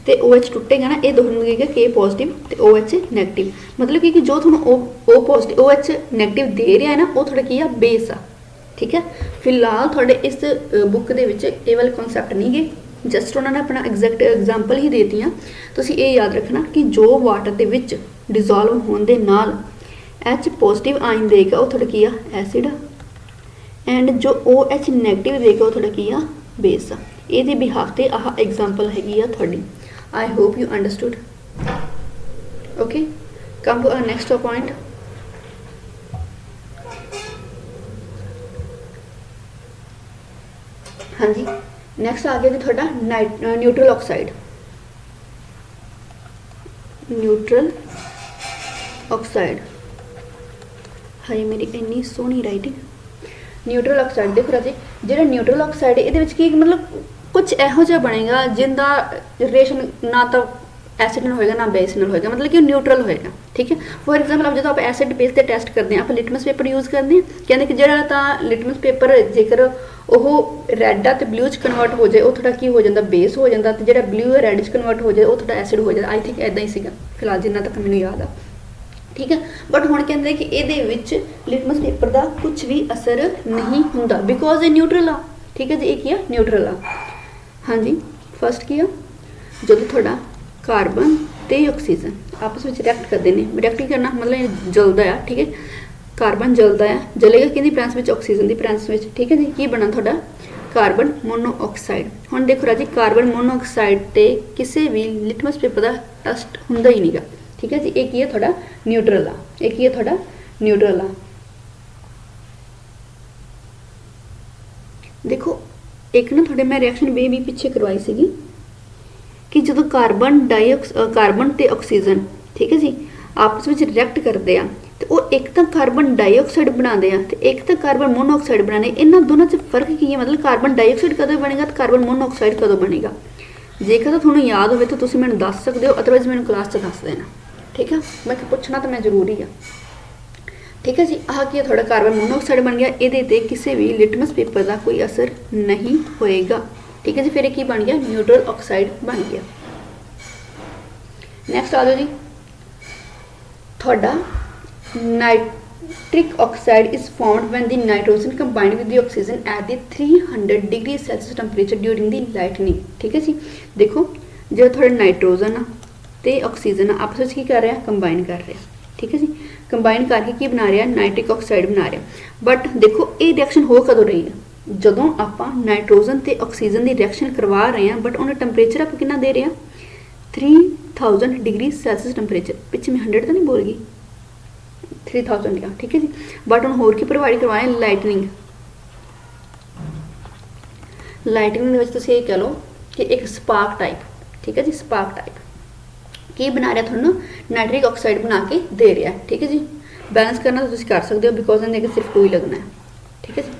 Speaker 1: ते OH टुटेगा ना, ये दोनों K पॉजिटिव ते OH नैगेटिव। मतलब कि जो थोड़ा O पॉजिटिव OH नैगेटिव दे रहा है ना, वो थोड़ा की आ बेस आ। ठीक है। फिलहाल थोड़े इस बुक के वाले कॉन्सैप्ट नहीं गए, जस्ट उन्होंने अपना एग्जैक्ट एग्जाम्पल ही देती हैं। तुसीं ये याद रखना कि जो वाटर के विच डिजोल्व होने दे नाल H पॉजिटिव आयन देगा, वो थोड़ा की आ एसिड, एंड जो OH नैगेटिव देगा वो थोड़ा की आ बेस आ। ਇਹਦੇ ਬਿਹਾਫ ਤੇ ਆਹ ਐਗਜ਼ਾਮਪਲ ਹੈਗੀ ਆ ਤੁਹਾਡੀ। I hope you understood. Okay, come to our next point. हाँ जी, नैक्सट आ गया जी थोड़ा न्यूट्रल ऑक्साइड। न्यूट्रल ऑक्साइड, हाय मेरी इन्नी सोहनी राइटिंग। न्यूट्रल ऑक्साइड देखो राजे, जो न्यूट्रल ऑक्साइड है ये मतलब कुछ इहो जिहा बनेगा जिनका रिलेशन ना तो एसिड नाल होएगा ना बेस नाल होएगा, मतलब कि न्यूट्रल होएगा। ठीक है, फॉर एग्जाम्पल आप जो आप एसिड बेस के टेस्ट करते हैं, आप लिटमस पेपर यूज़ करते हैं, कहते कि जो लिटमस पेपर जेकर वो रैड आ तो ब्लू च कन्वर्ट हो जाए, वो थोड़ा की हो जाता बेस हो जाता, तो जो ब्लू है रैड च कन्वर्ट हो जाए वो थोड़ा एसिड हो जाता। आई थिंक इदा ही सीगा फिलहाल जिन्ना तक मैंने याद आ। ठीक है, बट हुण कहते कि ये लिटमस पेपर का कुछ भी असर नहीं होंदा बिकॉज ये न्यूट्रल आ। ठीक है जी, एक ही न्यूट्रल आ। हाँ जी, फर्स्ट की जो थोड़ा कार्बन ते ऑक्सीजन आपस में रिएक्ट करते हैं, रिएक्ट ही करना मतलब जलता है। ठीक है, कार्बन जलता है, जलेगा कि प्रैंस में ऑक्सीजन की प्रैंस में। ठीक है जी, की बनना थोड़ा कार्बन मोनोऑक्साइड। हुण देखो राजी, कार्बन मोनोऑक्साइड ते किसी भी लिटमस पेपर का टेस्ट होंदा ही नहीं गा। ठीक है जी, एक ही है थोड़ा न्यूट्रल आ, एक ही है थोड़ा न्यूट्रल आ। देखो एक ना थोड़े मैं रिएक्शन बे भी पीछे करवाई सी कि जो कार्बन ते ऑक्सीजन, ठीक है जी, आपस में रिएक्ट करते हैं तो वो एक तो कार्बन डाइऑक्साइड बनाते हैं तो एक तो कार्बन मोनोऑक्साइड बनाने। इन्होंने दोनों च फर्क की है, मतलब कार्बन डाइऑक्साइड कदों बनेगा तो कार्बन मोनोऑक्साइड कदों बनेगा। जेकर तो थोड़ा याद हो तो तुम मैंने दस सकते हो, अदरवाइज मैंने क्लास च दस देना। ठीक है, मैं पूछना तो मैं जरूरी है। ठीक है जी, आह की थोड़ा कार्बन मोनोऑक्साइड बन गया, ये किसी भी लिटमस पेपर का कोई असर नहीं होएगा। ठीक है जी, फिर एक बन गया न्यूट्रल ऑक्साइड बन गया। नैक्सट आ जाओ जी, थोड़ा nitric oxide is formed when the nitrogen combined with the oxygen at the 300 degree Celsius temperature during the lightning. ठीक है जी, देखो जो थोड़ा नाइट्रोजन आ ते ऑक्सीजन आपस में कर रहे हैं, कंबाइन कर रहे हैं। ठीक है जी, कंबाइन करके की बना रहा है, नाइट्रिक ऑक्साइड बना रहा है। बट देखो ये रिएक्शन हो कदों रही है, जदों आप नाइट्रोजन ते ऑक्सीजन की रिएक्शन करवा रहे हैं, बट उन्हें टैंपरेचर आप कितना दे रहे हैं 3000 डिग्री सेल्सियस टैंपरेचर। पिछे मैं 100 तो नहीं बोल गई, 3000 लिया। ठीक है जी, बट हम होर की प्रोवाइड करवाए लाइटनिंग। लाइटनिंग तुम ये कह लो कि एक स्पार्क टाइप। ठीक है जी, स्पार्क टाइप की बना रहा थोड़ा नाइट्रिक ऑक्साइड बना के दे रहा है। ठीक है जी, बैलेंस करना तो तुम कर सकते हो बिकॉज इन्हें सिर्फ 2 ही लगना है। ठीक है जी,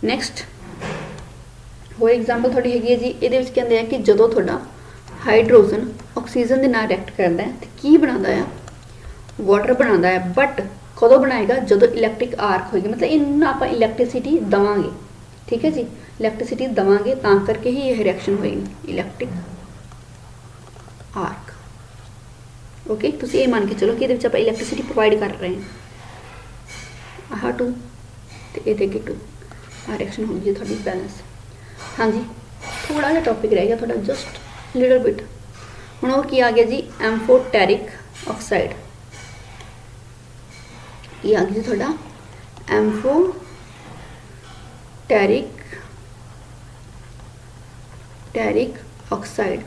Speaker 1: नैक्सट होर एग्जाम्पल थोड़ी हैगी है जी, ये कहते हैं कि जो थोड़ा हाइड्रोजन ऑक्सीजन के नाल रिएक्ट करता है तो की बनाता है, वाटर बनाता है। बट कदों बनाएगा जो इलैक्ट्रिक आर्क होगी, मतलब इन आप इलैक्ट्रिसिटी देवांगे। ठीक है जी, इलैक्ट्रिसिटी देवांगे तां करके ही यह रिएक्शन होएगी, इलैक्ट्रिक आर्क। ओके, तुम ये मान के चलो कि आप इलैक्ट्रिसिटी प्रोवाइड कर रहे हैं, आह 2 तो ये 2 रिएक्शन होगी थोड़ी बैलेंस। हाँ जी, थोड़ा जहा टॉपिक रह गया थोड़ा जस्ट लिटल बिट। हुण वो की आ गया जी एम्फोटेरिक ऑक्साइड। ये आ गया जी थोड़ा एम्फोटेरिक ऑक्साइड।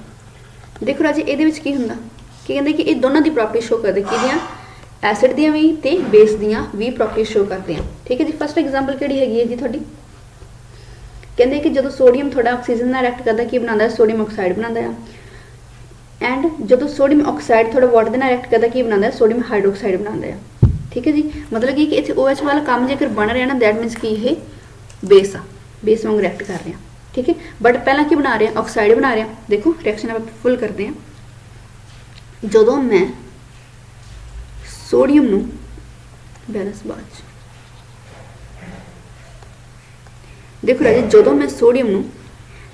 Speaker 1: देखो राजी ये की होंदा कि कहते कि ये दोनों की प्रॉपर्टी शो करते कि एसिड दियां भी ते बेस दियां भी प्रॉपर्टी शो करते हैं। ठीक है जी, फर्स्ट एग्जाम्पल किहड़ी हैगी है जी थोड़ी, कहते कि जो सोडियम थोड़ा ऑक्सीजन नाल रिएक्ट करता की बनाता है, सोडियम ऑक्साइड बनाता है। एंड जो सोडियम ऑक्साइड थोड़ा वाटर नाल रिएक्ट करता की बनाता है, सोडियम हाइड्रोक्साइड बनाता है। ठीक है जी, मतलब कि इतने OH वाला काम जेकर बन रहा है ना, दैट मीनस कि ये बेस आ, बेस वांग रिएक्ट कर रहे हैं। ठीक है, बट पहला की बना रहे हैं, ऑक्साइड बना रहे हैं। देखो रिएक्शन आप फुल करते हैं, जो मैं सोडियम नू बैलेंस बाद देखो राजे, जो मैं सोडियम नू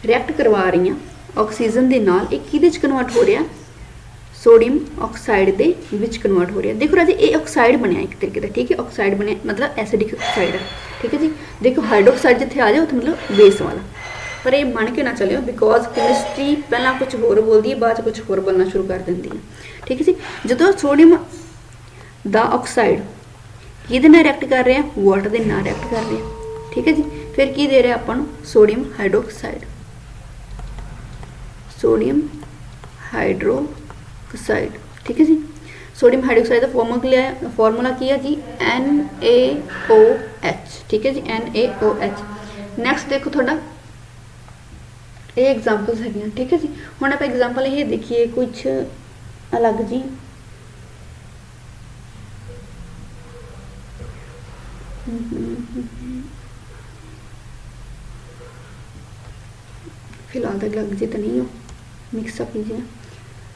Speaker 1: रिएक्ट करवा रही हूँ ऑक्सीजन के नाल, एक किहदे च कन्वर्ट हो रहा, sodium oxide they which convert हो रहा। देखो राजे ये ऑक्साइड बनया एक तरीके का। ठीक है, ऑक्साइड बनया मतलब एसिडिक ऑक्साइड है। ठीक है जी, देखो हाइड्रोक्साइड जिथे आ जाए तो मतलब बेस वाला, पर ये मन के ना चलियो बिकॉज केमिस्ट्री पहला कुछ होर बोलती है, बाद कुछ होर बोलना शुरू कर देती है। ठीक है जी, जो सोडियम दा ऑक्साइड किहदे नाल रिएक्ट कर रहे हैं, वाटर के नाल रिएक्ट कर रहे हैं। ठीक है जी, फिर की दे रहे अपन सोडियम हाइड्रोक्साइड। Sodium hydroxide. ठीक है जी, सोडियम हाइड्रोक्साइड का फॉर्मूला की है जी NaOH। ठीक है जी, NaOH। नैक्सट देखो थोड़ा ये एग्जाम्पल्स है। ठीक है जी, हम आप एग्जाम्पल ये देखिए कुछ अलग जी। फिलहाल तो अलग जी तो नहीं हो, मिक्सअप कीजिए।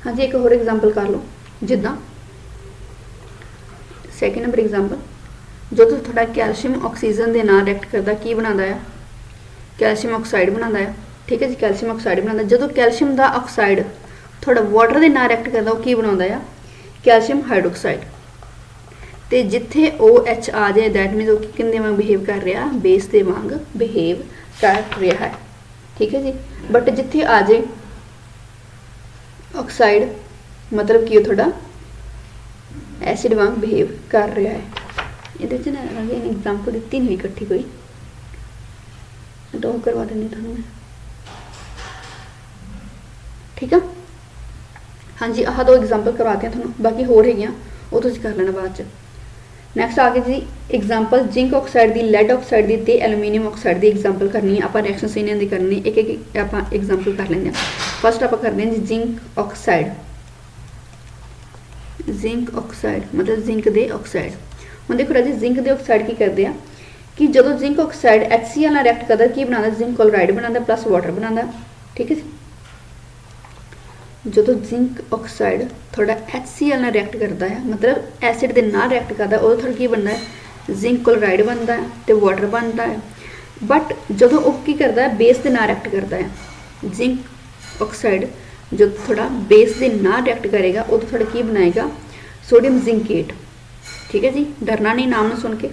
Speaker 1: हाँ जी, एक होर एग्जाम्पल कर लो, जिदा सैकेंड नंबर एग्जाम्पल, जो थोड़ा कैल्शियम ऑक्सीजन के नाल रिएक्ट करता की बनाता है, कैल्शियम ऑक्साइड बनाता है। ठीक है जी, कैल्शियम ऑक्साइड बनाता। जो कैल्शियम का ऑक्साइड थोड़ा वाटर के नाल रिएक्ट करता वो की बनाता है, कैल्शियम हाइड्रोक्साइड। तो जिथे OH आ जाए दैट मीनस वो किन वांग बिहेव कर रहा, बेस के वांग बिहेव कर रहा है। ठीक है जी, बट जिथे आ जाए ऑक्साइड मतलब कि थोड़ा एसिड वांग बिहेव कर रहा है। ये ना एग्जाम्पल दी नहीं हुई इकट्ठी कोई, तो करवा देंगे थोड़ा मैं। ठीक है, हाँ जी, आह दो एग्जाम्पल करवाते हैं थोड़ा, बाकी होर है वो तुम कर लेना बाद च। नैक्सट आ गई जी एग्जाम्पल जिंक ऑक्साइड की, लैड ऑक्साइड की ते एलूमीनीयम ऑक्साइड की एग्जाम्पल करनी है। आप रिएक्शन इन्हों की करनी, एक एक आप एग्जाम्पल कर लेंगे। फस्ट आप करते हैं जी जिंक ऑक्साइड। जिंक ऑक्साइड मतलब जिंक दे ऑक्साइड। हम देखो राजी जिंक दे ऑक्साइड की करते हैं कि जो जिंक ऑक्साइड HCl ਨਾਲ रिएक्ट करता की बनाता, जिंक क्लोराइड बनाता प्लस वाटर बनाता। ठीक है जी, जो जिंक ऑक्साइड थोड़ा HCl ਨਾਲ रिएक्ट करता है मतलब एसिड के नाल रिएक्ट करता, वो थोड़ा की बनता है, जिंक क्लोराइड बनता है तो वाटर बनता है। बट जो वो की करता है बेस के नाल रिएक्ट करता है, जिंक ऑक्साइड जो थोड़ा बेस के नाल रिएक्ट करेगा वो थोड़ा की बनाएगा, सोडियम जिंकेट। ठीक है जी, डरना नहीं नाम सुन के,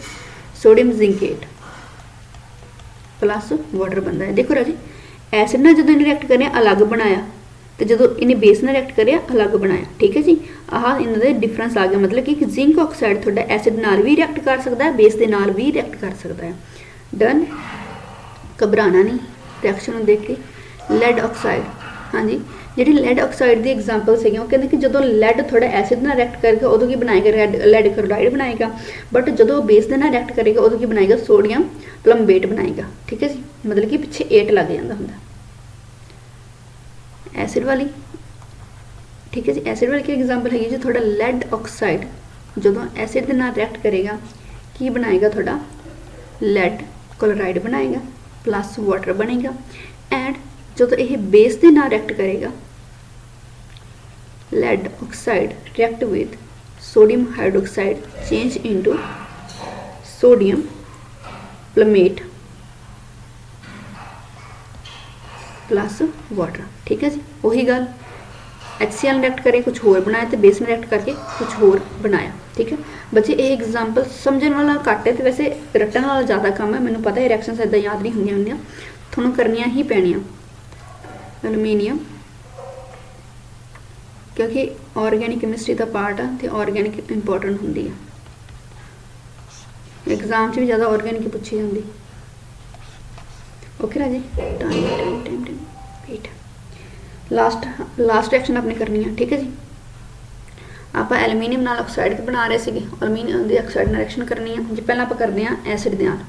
Speaker 1: सोडियम जिंकेट प्लस वाटर बनता है। देखो राजी एसिड ना जो इन्हें रिएक्ट करें अलग बनाया, तो जो इन्हें बेस ने रिएक्ट करें अलग बनाया। ठीक है जी, आह इन्होंने डिफरेंस आ गया, मतलब कि जिंक ऑक्साइड थोड़ा एसिड नाल भी रिएक्ट कर सकता है, बेस के नाल भी रिएक्ट कर सकता है। डन, घबराना नहीं रिएक्शन देख के। लैड ऑक्साइड, हाँ जी, जी लैड ऑक्साइड की एग्जाम्पल्स है, वो कहते कि जो लैड थोड़ा एसिड ना रिएक्ट करेगा उदों की बनाएगा लैड क्लोराइड बनाएगा, बट जो बेस के नाल रिएक्ट करेगा उदों की बनाएगा सोडियम प्लम्बेट बनाएगा। ठीक है जी, मतलब कि पिछे 8 लग जाता होंगे एसिड वाली। ठीक है जी, एसिड वाली की एग्जाम्पल है जो थोड़ा लैड ऑक्साइड जो एसिड के नाल रिएक्ट करेगा की बनाएगा, थोड़ा लैड क्लोराइड बनाएगा प्लस वाटर बनेगा। एंड जो यह बेस के नाल रिएक्ट करेगा, lead oxide react with sodium hydroxide change into sodium plumbate plus water. ठीक है जी, वही गल HCl रिएक्ट करे कुछ होर बनाया तो बेस ने रिएक्ट करके कुछ होर बनाया। ठीक है बच्चे, ये एग्जाम्पल समझने वाला घट है, तो वैसे रटन वाला ज़्यादा काम है। मैंने पता है रिएक्शनस इदा याद नहीं होंगे, थोड़ा करनिया ही पैनिया। एलूमीनियम क्योंकि ऑर्गेनिक केमिस्ट्री का पार्ट है तो ऑर्गेनिक इंपॉर्टेंट होंगी है, एग्जाम भी ज़्यादा ऑर्गेनिक पूछी जाती। ओके राजी, time time time time wait, last reaction अपनी करनी है। ठीक है जी, आप एलूमीनियम नाल ऑक्साइड बना रहे थे, एलूमीनियम की ऑक्साइड नाल रिएक्शन करनी है जी। पहला आप करते हैं एसिड के नाल,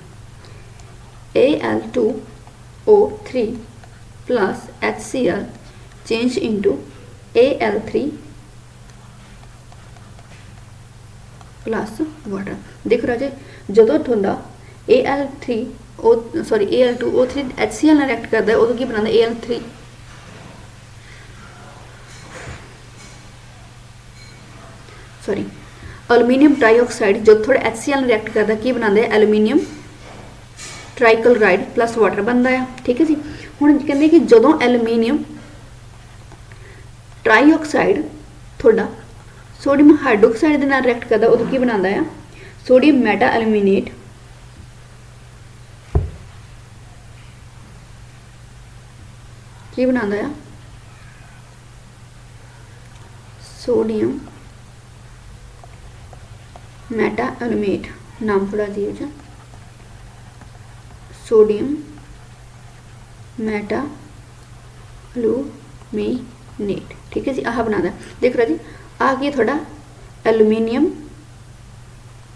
Speaker 1: Al2O3 plus HCl change into Al3 plus water. देखो राजे जो थोड़ा Al2O3 HCl रिएक्ट करता है उदों की बनाता Al3 एलूमीनियम ट्राईऑक्साइड जो थोड़ा HCl रिएक्ट करता की बनाते एलूमीनियम ट्राईक्लोराइड प्लस वाटर बनता है। ठीक है जी, हुण कहते कि जो एलूमीनियम ट्राईऑक्साइड थोड़ा सोडियम हाइड्रोक्साइड के नाल रिएक्ट करता उदों की बनाता है सोडियम मेटा एलूमिनेट की बनाता है सोडियम मेटा एलूमेट, नाम थोड़ा अजीब है, सोडियम मेटा एलूमेट एल्यूमीनेट। ठीक है जी, आह बनाना देख रहा जी, आ गया थोड़ा एल्यूमीनियम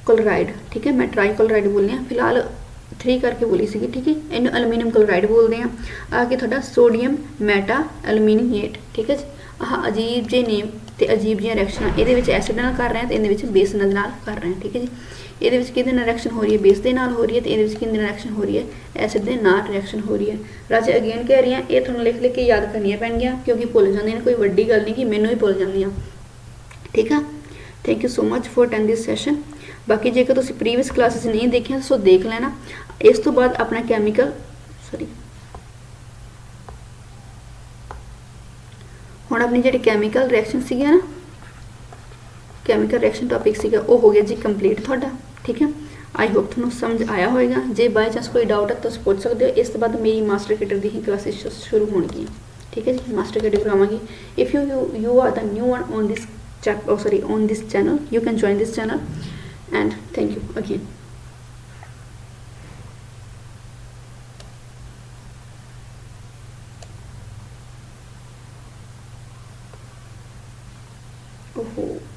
Speaker 1: क्लोराइड। ठीक है, मैं ट्राई क्लोराइड बोलनी हाँ, फिलहाल 3 करके बोली सी। ठीक है, इन एल्यूमीनियम क्लोराइड बोलते हैं। आ गया थोड़ा सोडियम मैटा एल्यूमीनिएट। ठीक है जी, आह अजीब जे नेम ਤੇ ਅਜੀਬ ਜਿਹੀਆਂ ਰਿਐਕਸ਼ਨਾਂ ਇਹਦੇ ਵਿੱਚ ਐਸਿਡ ਨਾਲ ਕਰ ਰਹੇ ਹਾਂ ਤੇ ਇਹਦੇ ਵਿੱਚ ਬੇਸ ਨਾਲ ਕਰ ਰਹੇ ਹਾਂ। ਠੀਕ ਹੈ ਜੀ, ਇਹਦੇ ਵਿੱਚ ਕਿਹਦੇ ਨਾਲ ਰਿਐਕਸ਼ਨ ਹੋ ਰਹੀ ਹੈ, ਬੇਸ ਦੇ ਨਾਲ ਹੋ ਰਹੀ ਹੈ, ਤੇ ਇਹਦੇ ਵਿੱਚ ਕਿਹਦੇ ਨਾਲ ਰਿਐਕਸ਼ਨ ਹੋ ਰਹੀ ਹੈ, ਐਸਿਡ ਦੇ ਨਾਲ ਰਿਐਕਸ਼ਨ ਹੋ ਰਹੀ ਹੈ। ਰਾਜੇ ਅਗੇਨ ਕਹਿ ਰਹੀ ਹਾਂ, ਇਹ ਤੁਹਾਨੂੰ ਲਿਖ ਲਿਖ ਕੇ ਯਾਦ ਕਰਨੀਆਂ ਪੈਣਗੀਆਂ ਕਿਉਂਕਿ ਭੁੱਲ ਜਾਂਦੀਆਂ ਨੇ, ਕੋਈ ਵੱਡੀ ਗੱਲ ਨਹੀਂ ਕਿ ਮੈਨੂੰ ਹੀ ਭੁੱਲ ਜਾਂਦੀਆਂ। ਠੀਕ ਆ, thank you so much for attend this session. ਬਾਕੀ ਜੇਕਰ ਤੁਸੀਂ ਪ੍ਰੀਵੀਅਸ ਕਲਾਸਿਸ ਨਹੀਂ ਦੇਖੀਆਂ ਸੋ ਦੇਖ ਲੈਣਾ। ਇਸ ਤੋਂ ਬਾਅਦ ਆਪਣਾ ਕੈਮੀਕਲ ਹੁਣ ਆਪਣੀ ਜਿਹੜੀ ਕੈਮੀਕਲ ਰਿਐਕਸ਼ਨ ਸੀਗੀ ਨਾ, ਕੈਮੀਕਲ ਰਿਐਕਸ਼ਨ ਟੌਪਿਕ ਸੀਗਾ ਉਹ ਹੋ ਗਿਆ ਜੀ ਕੰਪਲੀਟ ਤੁਹਾਡਾ। ਠੀਕ ਹੈ, ਆਈ ਹੋਪ ਤੁਹਾਨੂੰ ਸਮਝ ਆਇਆ ਹੋਵੇਗਾ। ਜੇ ਬਾਈ ਚਾਂਸ ਕੋਈ ਡਾਊਟ ਹੈ ਤਾਂ ਤੁਸੀਂ ਪੁੱਛ ਸਕਦੇ ਹੋ। ਇਸ ਤੋਂ ਬਾਅਦ ਮੇਰੀ ਮਾਸਟਰ ਕੇਡਰ ਦੀ ਹੀ ਕਲਾਸਿਸ ਸ਼ੁਰੂ ਹੋਣਗੀਆਂ। ਠੀਕ ਹੈ ਜੀ, ਮਾਸਟਰ ਕੇਡਰ ਕਰਾਵਾਂਗੀ। If you are the new one on this on this channel, you can join this channel, and thank you again. Oh.